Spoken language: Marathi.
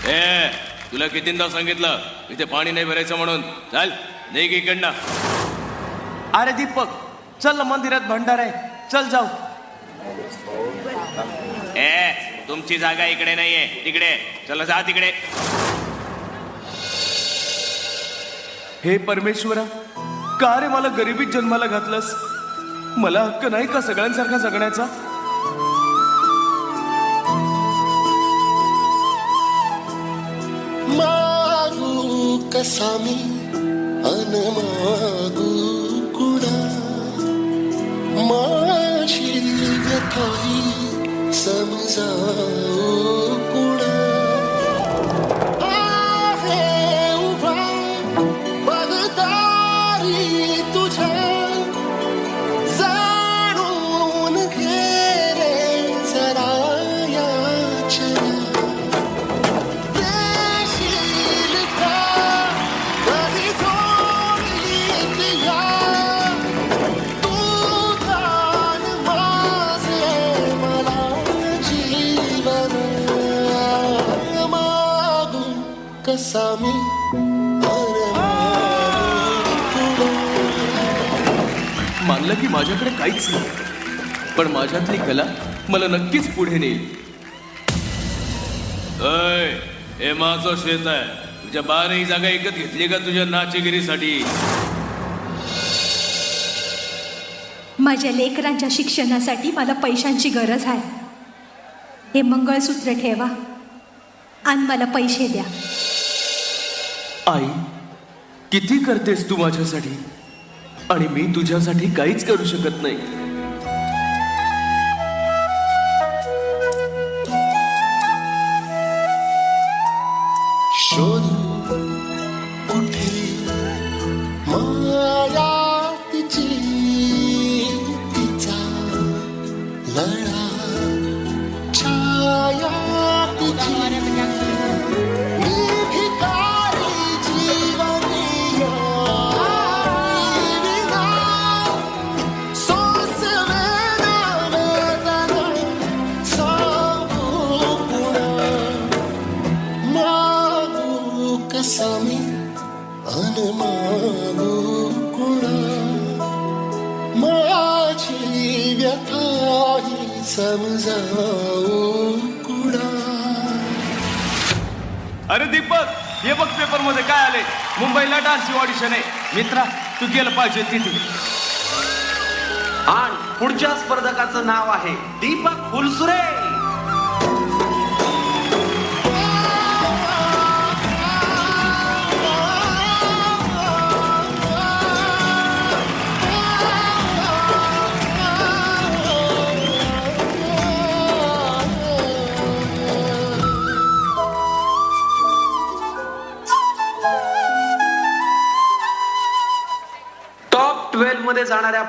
ए तुला कितींदा सांगितलं इथे पाणी नाही भरायचं म्हणून. चल नाही की इकडनं. अरे दीपक चल ना, मंदिरात भंडार आहे, चल जाऊ. ए तुमची जागा इकडे नाहीये, तिकडे. चला जा तिकडे. हे परमेश्वरा, का रे मला गरिबीत जन्माला घातलंस? मला हक्क नाही का सगळ्यांसारखा जगण्याचा? मागू कसा मी अन मागू कुणा, माझी व्यथाही समजावू कुणा. आहे उभा बगदारी तुझ्या, जाणून घे रे जरा याचना. कसा मी मानलं की माझ्याकडे काहीच नाही, पण माझ्यातली कला मला नक्कीच पुढे नेईल. अय हे माझं शेत आहे. तुझ्या बारही जागा एकच घेतली का तुझ्या नाचेगिरीसाठी? माझ्या लेकरांच्या शिक्षणासाठी मला पैशांची गरज आहे. हे मंगळसूत्र ठेवा आणि मला पैसे द्या. आई, किती करतेस तू माझ्यासाठी, आणि मी तुझ्यासाठी काहीच करू शकत नाही. शोधू कुठे माया तिची, तिचा लळा छाया तिची. कसा मी अन मागू कुणा, माझी व्यथाही समजावू कुणा. अरे दीपक, हे बघ पेपर मध्ये काय आले. मुंबईला डान्सची ऑडिशन आहे. मित्रा, तू गेलं पाहिजे तिथे. आणि पुढच्या स्पर्धकाचं नाव आहे दीपक फुलसुरे. टॉप 12 मध्ये जाणाऱ्या